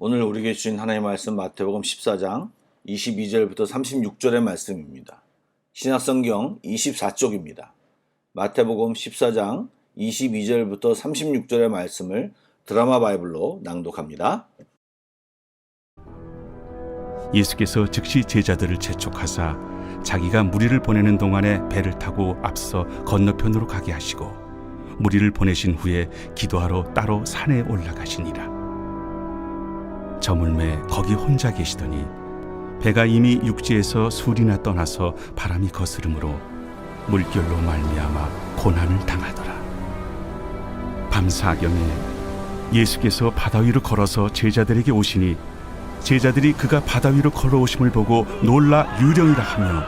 오늘 우리에게 주신 하나님의 말씀 마태복음 14장 22절부터 36절의 말씀입니다. 신약성경 24쪽입니다. 마태복음 14장 22절부터 36절의 말씀을 드라마 바이블로 낭독합니다. 예수께서 즉시 제자들을 재촉하사 자기가 무리를 보내는 동안에 배를 타고 앞서 건너편으로 가게 하시고 무리를 보내신 후에 기도하러 따로 산에 올라가시니라. 저물매 거기 혼자 계시더니 배가 이미 육지에서 술이나 떠나서 바람이 거스름으로 물결로 말미암아 고난을 당하더라. 밤사경에 예수께서 바다 위로 걸어서 제자들에게 오시니 제자들이 그가 바다 위로 걸어오심을 보고 놀라 유령이라 하며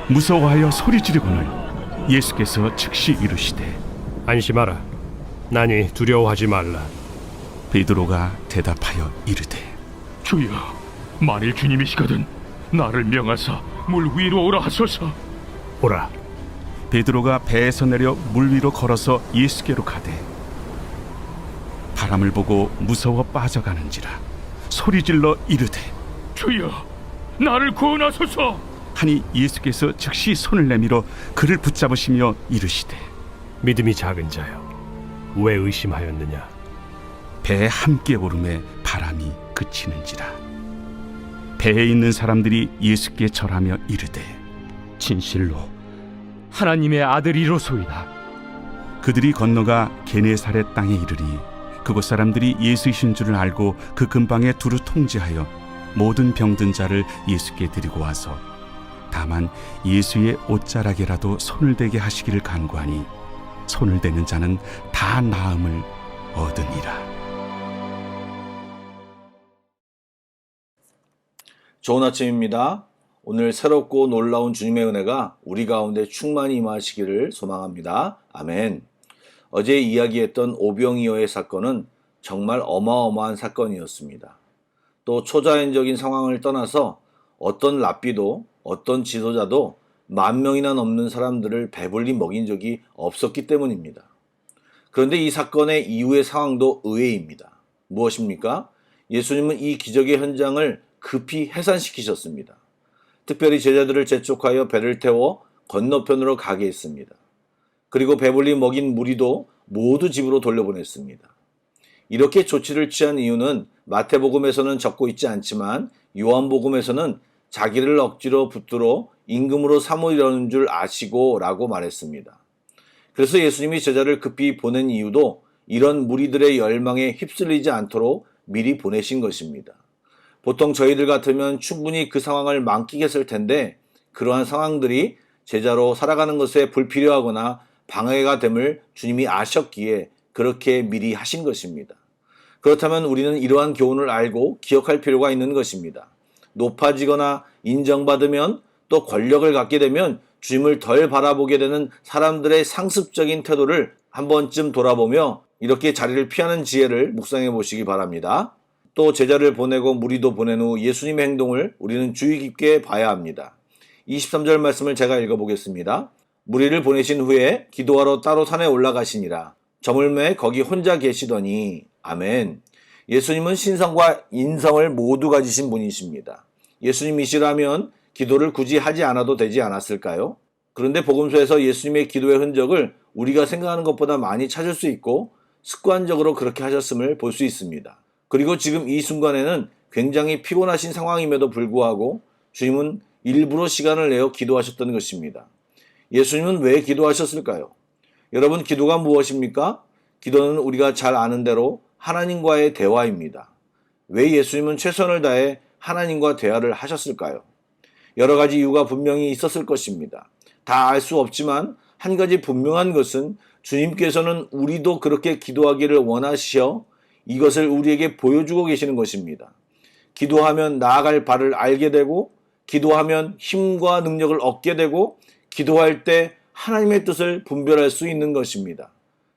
무서워하여 소리 지르거늘 예수께서 즉시 이르시되 안심하라. 나니 두려워하지 말라. 베드로가 대답하여 이르되 주여, 만일 주님이시거든 나를 명하사 물 위로 오라 하소서. 오라. 베드로가 배에서 내려 물 위로 걸어서 예수께로 가되 바람을 보고 무서워 빠져가는지라 소리질러 이르되 주여, 나를 구원하소서. 하니 예수께서 즉시 손을 내밀어 그를 붙잡으시며 이르시되 믿음이 작은 자여, 왜 의심하였느냐? 배에 함께 오름에 바람이 그치는지라. 배에 있는 사람들이 예수께 절하며 이르되 진실로 하나님의 아들이로소이다. 그들이 건너가 게네사렛 땅에 이르니 그곳 사람들이 예수이신 줄을 알고 그 근방에 두루 통제하여 모든 병든 자를 예수께 드리고 와서 다만 예수의 옷자락에라도 손을 대게 하시기를 간구하니 손을 대는 자는 다 나음을 얻으니라. 좋은 아침입니다. 오늘 새롭고 놀라운 주님의 은혜가 우리 가운데 충만히 임하시기를 소망합니다. 아멘. 어제 이야기했던 오병이어의 사건은 정말 어마어마한 사건이었습니다. 또 초자연적인 상황을 떠나서 어떤 랍비도 어떤 지도자도 10,000명이나 넘는 사람들을 배불리 먹인 적이 없었기 때문입니다. 그런데 이 사건의 이후의 상황도 의외입니다. 무엇입니까? 예수님은 이 기적의 현장을 급히 해산시키셨습니다. 특별히 제자들을 재촉하여 배를 태워 건너편으로 가게 했습니다. 그리고 배불리 먹인 무리도 모두 집으로 돌려보냈습니다. 이렇게 조치를 취한 이유는 마태복음에서는 적고 있지 않지만 요한복음에서는 자기를 억지로 붙들어 임금으로 삼으려는 줄 아시고 라고 말했습니다. 그래서 예수님이 제자를 급히 보낸 이유도 이런 무리들의 열망에 휩쓸리지 않도록 미리 보내신 것입니다. 보통 저희들 같으면 충분히 그 상황을 만끽했을 텐데 그러한 상황들이 제자로 살아가는 것에 불필요하거나 방해가 됨을 주님이 아셨기에 그렇게 미리 하신 것입니다. 그렇다면 우리는 이러한 교훈을 알고 기억할 필요가 있는 것입니다. 높아지거나 인정받으면 또 권력을 갖게 되면 주님을 덜 바라보게 되는 사람들의 상습적인 태도를 한 번쯤 돌아보며 이렇게 자리를 피하는 지혜를 묵상해 보시기 바랍니다. 또 제자를 보내고 무리도 보낸 후 예수님의 행동을 우리는 주의 깊게 봐야 합니다. 23절 말씀을 제가 읽어보겠습니다. 무리를 보내신 후에 기도하러 따로 산에 올라가시니라. 저물매 거기 혼자 계시더니. 아멘. 예수님은 신성과 인성을 모두 가지신 분이십니다. 예수님이시라면 기도를 굳이 하지 않아도 되지 않았을까요? 그런데 복음서에서 예수님의 기도의 흔적을 우리가 생각하는 것보다 많이 찾을 수 있고 습관적으로 그렇게 하셨음을 볼 수 있습니다. 그리고 지금 이 순간에는 굉장히 피곤하신 상황임에도 불구하고 주님은 일부러 시간을 내어 기도하셨던 것입니다. 예수님은 왜 기도하셨을까요? 여러분, 기도가 무엇입니까? 기도는 우리가 잘 아는 대로 하나님과의 대화입니다. 왜 예수님은 최선을 다해 하나님과 대화를 하셨을까요? 여러 가지 이유가 분명히 있었을 것입니다. 다 알 수 없지만 한 가지 분명한 것은 주님께서는 우리도 그렇게 기도하기를 원하시어 이것을 우리에게 보여주고 계시는 것입니다. 기도하면 나아갈 바를 알게 되고 기도하면 힘과 능력을 얻게 되고 기도할 때 하나님의 뜻을 분별할 수 있는 것입니다.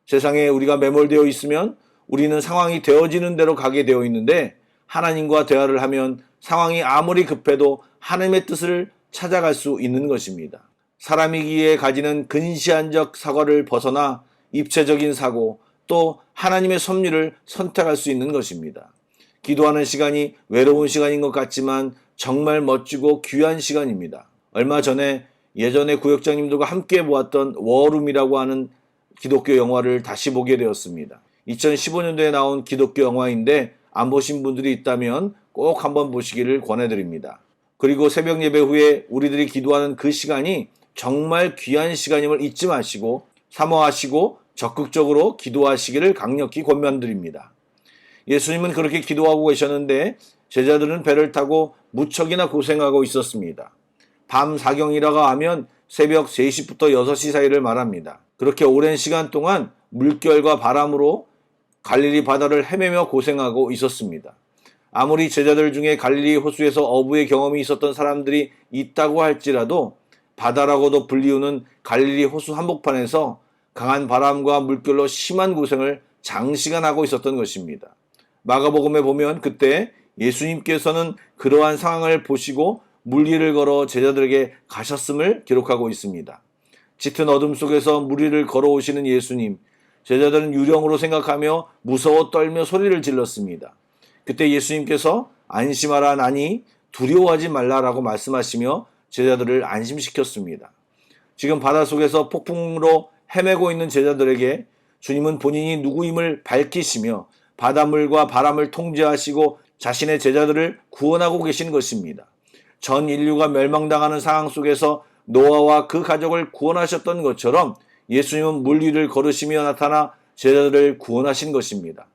세상에 우리가 매몰되어 있으면 우리는 상황이 되어지는 대로 가게 되어 있는데 하나님과 대화를 하면 상황이 아무리 급해도 하나님의 뜻을 찾아갈 수 있는 것입니다. 사람이기에 가지는 근시안적 사고를 벗어나 입체적인 사고 또 하나님의 섭리를 선택할 수 있는 것입니다. 기도하는 시간이 외로운 시간인 것 같지만 정말 멋지고 귀한 시간입니다. 얼마 전에 예전에 구역장님들과 함께 보았던 워룸이라고 하는 기독교 영화를 다시 보게 되었습니다. 2015년도에 나온 기독교 영화인데 안 보신 분들이 있다면 꼭 한번 보시기를 권해드립니다. 그리고 새벽 예배 후에 우리들이 기도하는 그 시간이 정말 귀한 시간임을 잊지 마시고 사모하시고 적극적으로 기도하시기를 강력히 권면드립니다. 예수님은 그렇게 기도하고 계셨는데 제자들은 배를 타고 무척이나 고생하고 있었습니다. 밤 사경이라고 하면 새벽 3시부터 6시 사이를 말합니다. 그렇게 오랜 시간 동안 물결과 바람으로 갈릴리 바다를 헤매며 고생하고 있었습니다. 아무리 제자들 중에 갈릴리 호수에서 어부의 경험이 있었던 사람들이 있다고 할지라도 바다라고도 불리우는 갈릴리 호수 한복판에서 강한 바람과 물결로 심한 고생을 장시간 하고 있었던 것입니다. 마가복음에 보면 그때 예수님께서는 그러한 상황을 보시고 물 위를 걸어 제자들에게 가셨음을 기록하고 있습니다. 짙은 어둠 속에서 물 위를 걸어오시는 예수님, 제자들은 유령으로 생각하며 무서워 떨며 소리를 질렀습니다. 그때 예수님께서 안심하라 나니 두려워하지 말라라고 말씀하시며 제자들을 안심시켰습니다. 지금 바닷속에서 폭풍으로 헤매고 있는 제자들에게 주님은 본인이 누구임을 밝히시며 바닷물과 바람을 통제하시고 자신의 제자들을 구원하고 계신 것입니다. 전 인류가 멸망당하는 상황 속에서 노아와 그 가족을 구원하셨던 것처럼 예수님은 물 위를 걸으시며 나타나 제자들을 구원하신 것입니다.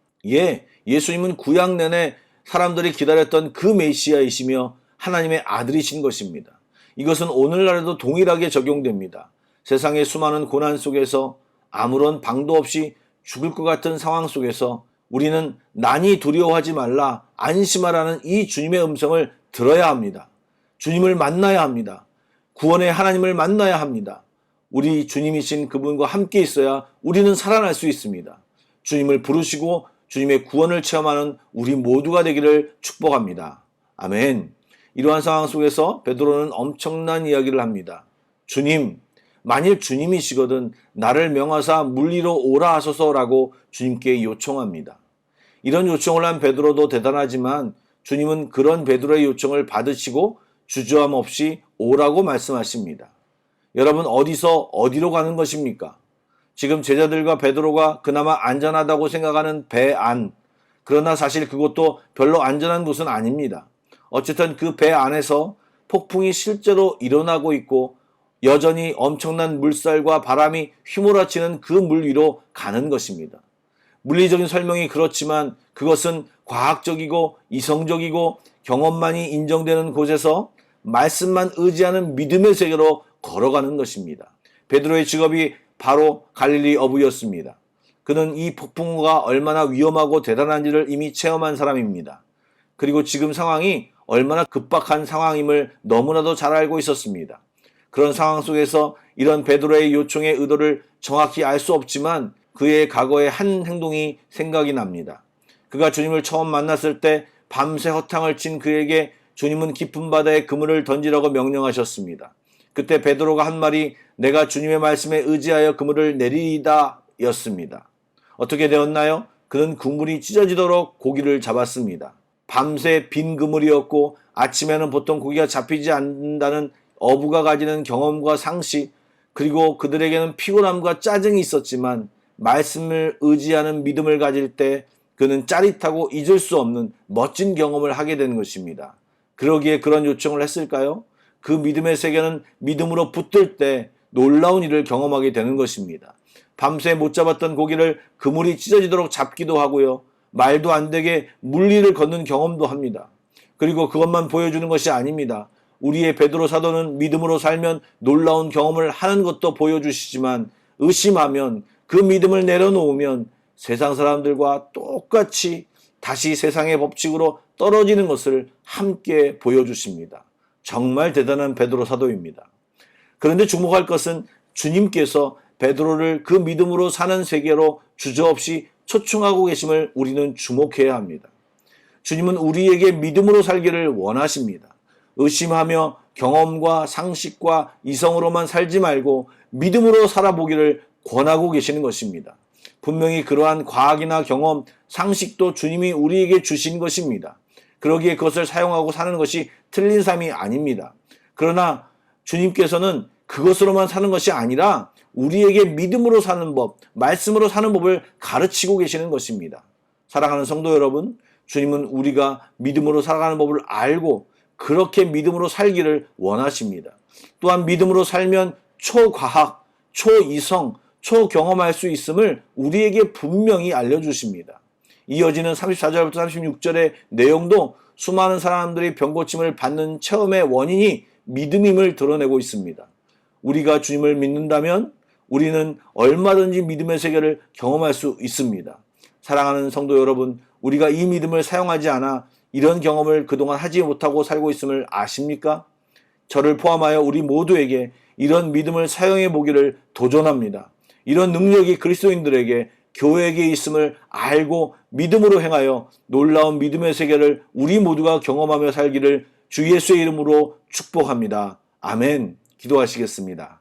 예수님은 구약 내내 사람들이 기다렸던 그 메시아이시며 하나님의 아들이신 것입니다. 이것은 오늘날에도 동일하게 적용됩니다. 세상의 수많은 고난 속에서 아무런 방도 없이 죽을 것 같은 상황 속에서 우리는 난이 두려워하지 말라, 안심하라는 이 주님의 음성을 들어야 합니다. 주님을 만나야 합니다. 구원의 하나님을 만나야 합니다. 우리 주님이신 그분과 함께 있어야 우리는 살아날 수 있습니다. 주님을 부르시고 주님의 구원을 체험하는 우리 모두가 되기를 축복합니다. 아멘. 이러한 상황 속에서 베드로는 엄청난 이야기를 합니다. 주님, 만일 주님이시거든 나를 명하사 물 위로 오라 하소서라고 주님께 요청합니다. 이런 요청을 한 베드로도 대단하지만 주님은 그런 베드로의 요청을 받으시고 주저함 없이 오라고 말씀하십니다. 여러분 어디서 어디로 가는 것입니까? 지금 제자들과 베드로가 그나마 안전하다고 생각하는 배 안, 그러나 사실 그것도 별로 안전한 곳은 아닙니다. 어쨌든 그 배 안에서 폭풍이 실제로 일어나고 있고 여전히 엄청난 물살과 바람이 휘몰아치는 그 물 위로 가는 것입니다. 물리적인 설명이 그렇지만 그것은 과학적이고 이성적이고 경험만이 인정되는 곳에서 말씀만 의지하는 믿음의 세계로 걸어가는 것입니다. 베드로의 직업이 바로 갈릴리 어부였습니다. 그는 이 폭풍우가 얼마나 위험하고 대단한지를 이미 체험한 사람입니다. 그리고 지금 상황이 얼마나 급박한 상황임을 너무나도 잘 알고 있었습니다. 그런 상황 속에서 이런 베드로의 요청의 의도를 정확히 알 수 없지만 그의 과거의 한 행동이 생각이 납니다. 그가 주님을 처음 만났을 때 밤새 허탕을 친 그에게 주님은 깊은 바다에 그물을 던지라고 명령하셨습니다. 그때 베드로가 한 말이 내가 주님의 말씀에 의지하여 그물을 내리다 였습니다. 어떻게 되었나요? 그는 그물이 찢어지도록 고기를 잡았습니다. 밤새 빈 그물이었고 아침에는 보통 고기가 잡히지 않는다는 어부가 가지는 경험과 상식, 그리고 그들에게는 피곤함과 짜증이 있었지만 말씀을 의지하는 믿음을 가질 때 그는 짜릿하고 잊을 수 없는 멋진 경험을 하게 된 것입니다. 그러기에 그런 요청을 했을까요? 그 믿음의 세계는 믿음으로 붙들 때 놀라운 일을 경험하게 되는 것입니다. 밤새 못 잡았던 고기를 그물이 찢어지도록 잡기도 하고요. 말도 안 되게 물 위를 걷는 경험도 합니다. 그리고 그것만 보여주는 것이 아닙니다. 우리의 베드로 사도는 믿음으로 살면 놀라운 경험을 하는 것도 보여주시지만 의심하면 그 믿음을 내려놓으면 세상 사람들과 똑같이 다시 세상의 법칙으로 떨어지는 것을 함께 보여주십니다. 정말 대단한 베드로 사도입니다. 그런데 주목할 것은 주님께서 베드로를 그 믿음으로 사는 세계로 주저없이 초청하고 계심을 우리는 주목해야 합니다. 주님은 우리에게 믿음으로 살기를 원하십니다. 의심하며 경험과 상식과 이성으로만 살지 말고 믿음으로 살아보기를 권하고 계시는 것입니다. 분명히 그러한 과학이나 경험, 상식도 주님이 우리에게 주신 것입니다. 그러기에 그것을 사용하고 사는 것이 틀린 삶이 아닙니다. 그러나 주님께서는 그것으로만 사는 것이 아니라 우리에게 믿음으로 사는 법, 말씀으로 사는 법을 가르치고 계시는 것입니다. 사랑하는 성도 여러분, 주님은 우리가 믿음으로 살아가는 법을 알고 그렇게 믿음으로 살기를 원하십니다. 또한 믿음으로 살면 초과학, 초이성, 초경험할 수 있음을 우리에게 분명히 알려주십니다. 이어지는 34절부터 36절의 내용도 수많은 사람들이 병고침을 받는 체험의 원인이 믿음임을 드러내고 있습니다. 우리가 주님을 믿는다면 우리는 얼마든지 믿음의 세계를 경험할 수 있습니다. 사랑하는 성도 여러분, 우리가 이 믿음을 사용하지 않아 이런 경험을 그동안 하지 못하고 살고 있음을 아십니까? 저를 포함하여 우리 모두에게 이런 믿음을 사용해 보기를 도전합니다. 이런 능력이 그리스도인들에게 교회에게 있음을 알고 믿음으로 행하여 놀라운 믿음의 세계를 우리 모두가 경험하며 살기를 주 예수의 이름으로 축복합니다. 아멘. 기도하시겠습니다.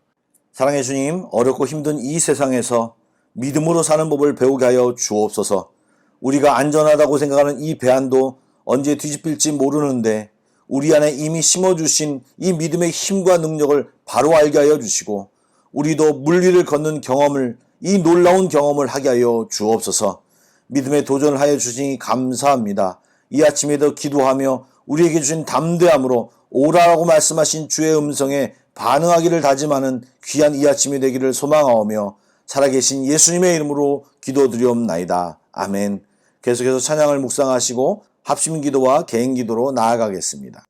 사랑의 주님, 어렵고 힘든 이 세상에서 믿음으로 사는 법을 배우게 하여 주옵소서. 우리가 안전하다고 생각하는 이 배안도 언제 뒤집힐지 모르는데 우리 안에 이미 심어주신 이 믿음의 힘과 능력을 바로 알게 하여 주시고 우리도 물 위를 걷는 경험을, 이 놀라운 경험을 하게 하여 주옵소서. 믿음의 도전을 하여 주시니 감사합니다. 이 아침에도 기도하며 우리에게 주신 담대함으로 오라라고 말씀하신 주의 음성에 반응하기를 다짐하는 귀한 이 아침이 되기를 소망하오며 살아계신 예수님의 이름으로 기도드리옵나이다. 아멘. 계속해서 찬양을 묵상하시고 합심기도와 개인기도로 나아가겠습니다.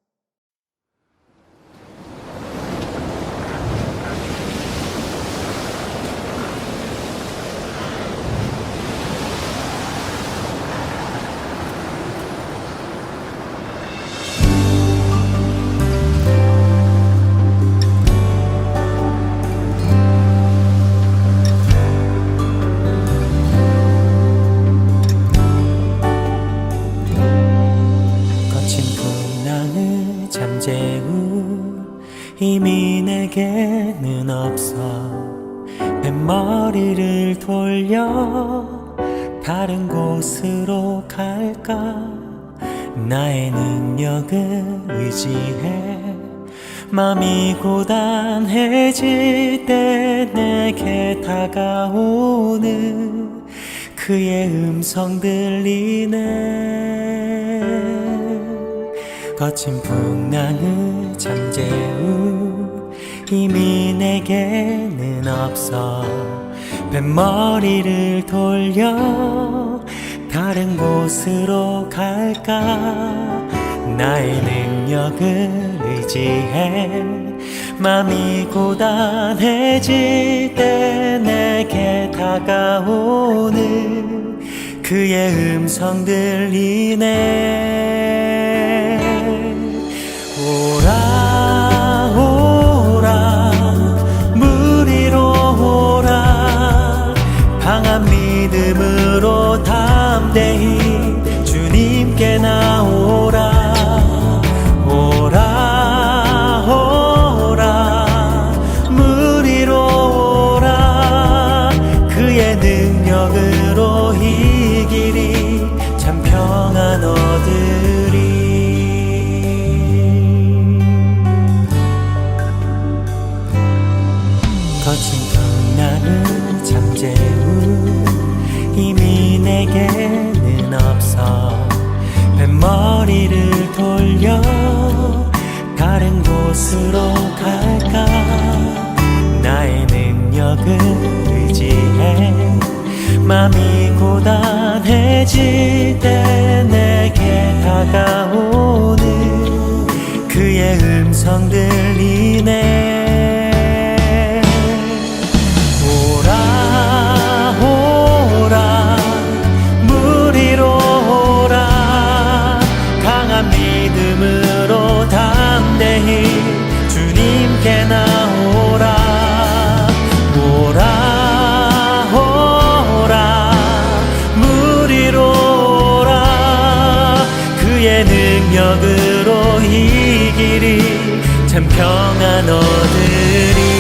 이미 내게는 없어 뱃머리를 돌려 다른 곳으로 갈까 나의 능력을 의지해 맘이 고단해질 때 내게 다가오는 그의 음성 들리네 거친 풍랑을 잠재우 이미 내게는 없어 뱃머리를 돌려 다른 곳으로 갈까 나의 능력을 의지해 맘이 고단해질 때 내게 다가오는 그의 음성 들리네 오라 오라 물 위로 오라 강한 믿음으로 담대히 주님께 나오라 오라 오라 물 위로 오라 그의 능력으로 이 길이 참 평안 얻으리 거친 풍랑을 잠재우 이미 내게는 없어 뱃머리를 돌려 다른 곳으로 갈까 나의 능력을 의지해 맘이 고단해질 때 내게 다가오는 그의 음성 들리네 믿음으로 담대히 주님께 나오라 오라 오라 물 위로 오라 그의 능력으로 이 길이 참 평안 얻으리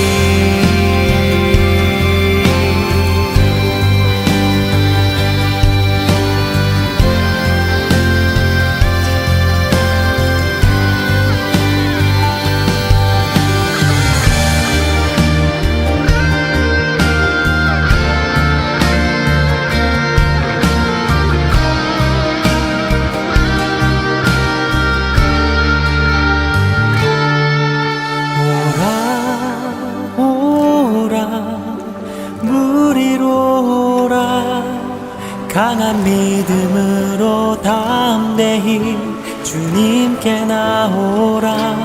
강한 믿음으로 담대히 주님께 나오라.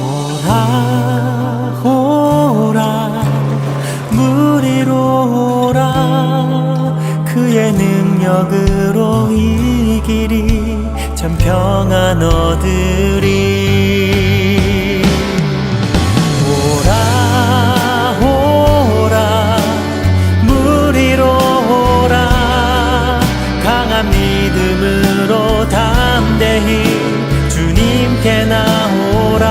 오라 오라 무리로 오라. 그의 능력으로 이 길이 참 평안 얻으리. 오라 오라 무리로 오라. 강한 믿음으로 담대히 주님께 나오라.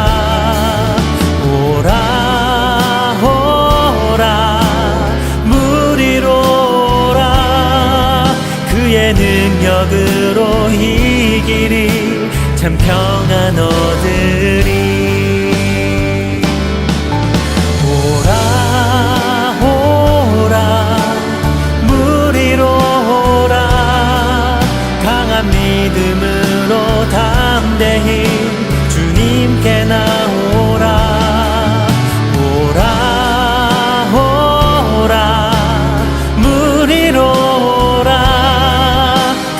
오라 오라 무리로 오라. 그의 능력으로 이 길이 참 평안 얻으리. 오라 오라 무리로 오라. 강한 믿음으로 담대히 주님께 나오라. 오라 오라 무리로 오라.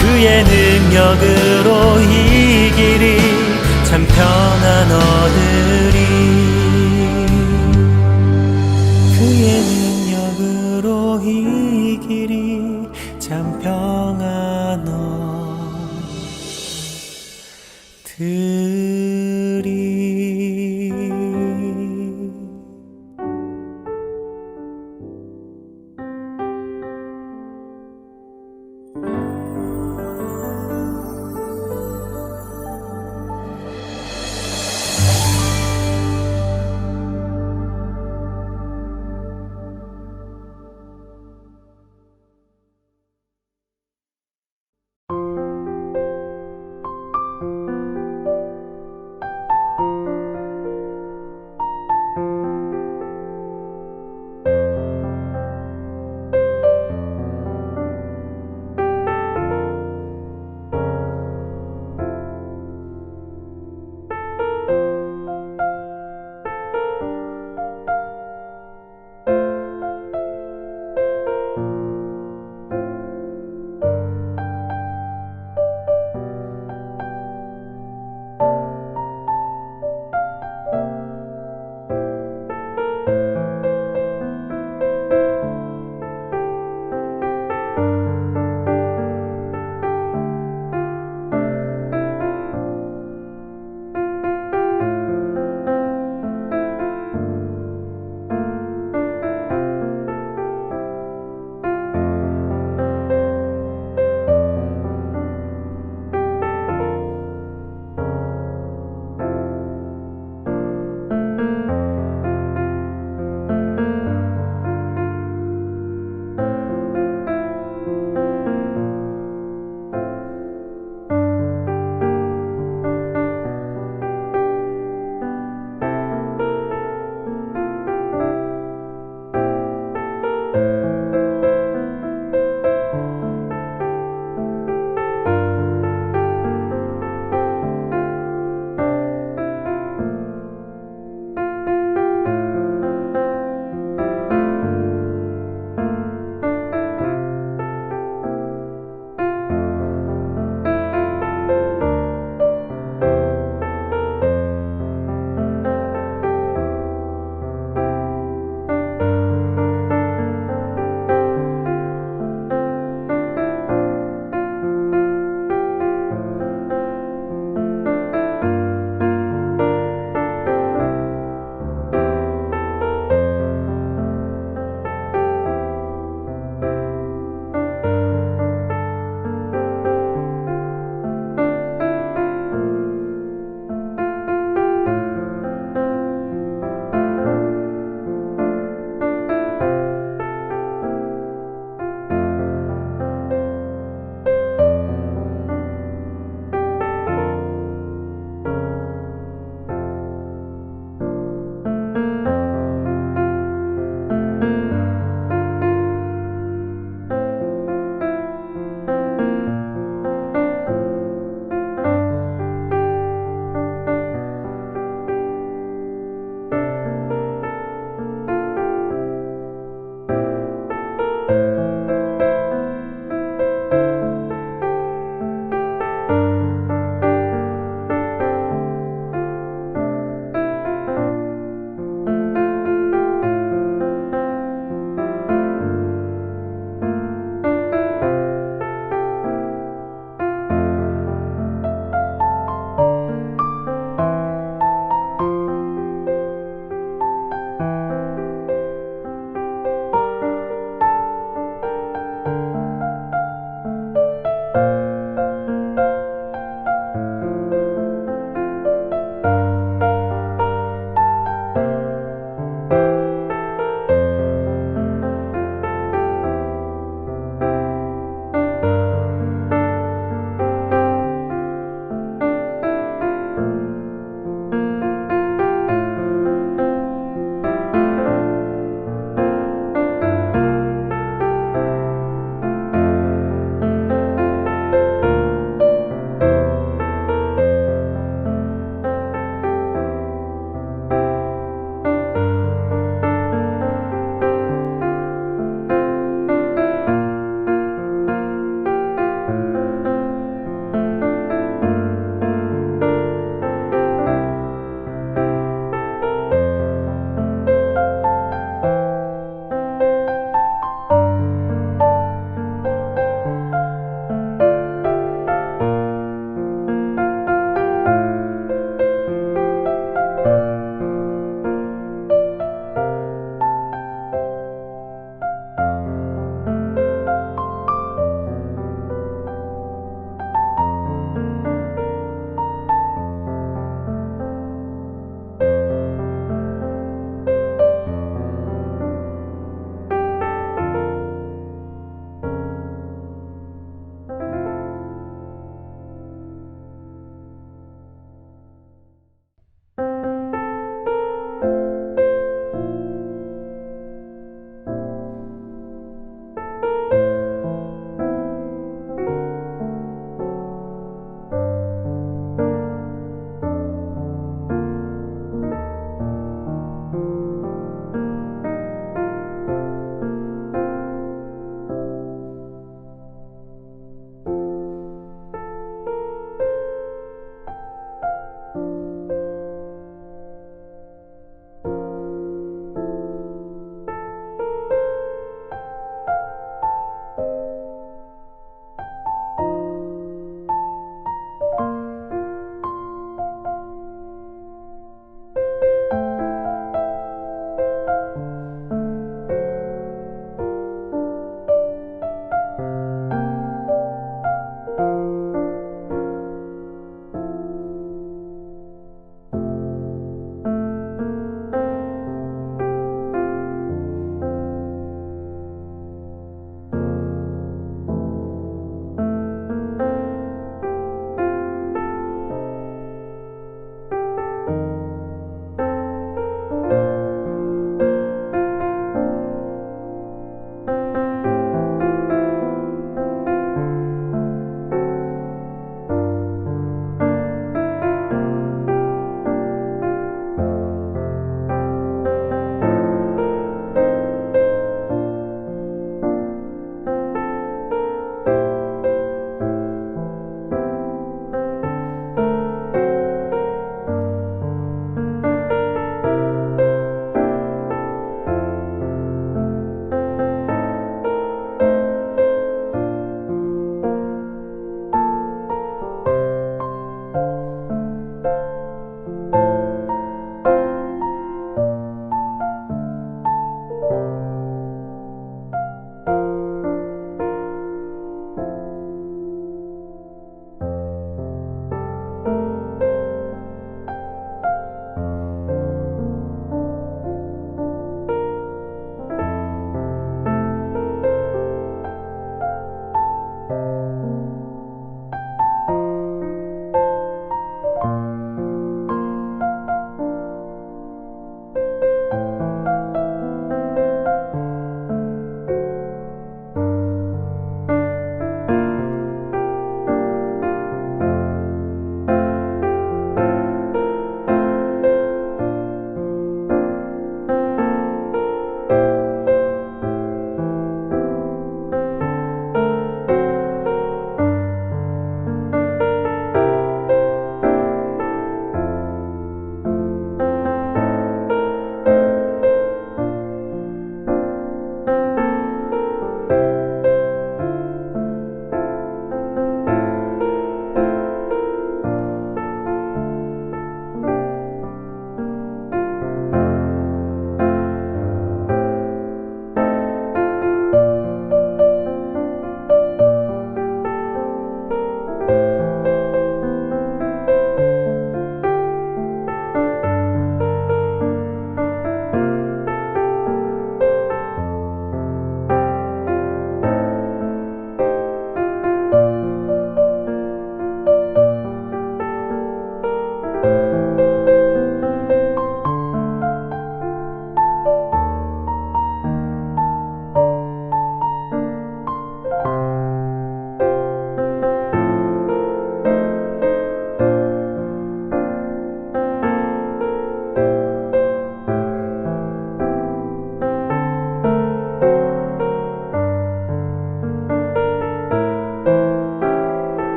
그의 능력으로 이 길이 참 평안 얻으리. 그의 능력으로 이 길이 참 평안 얻으리.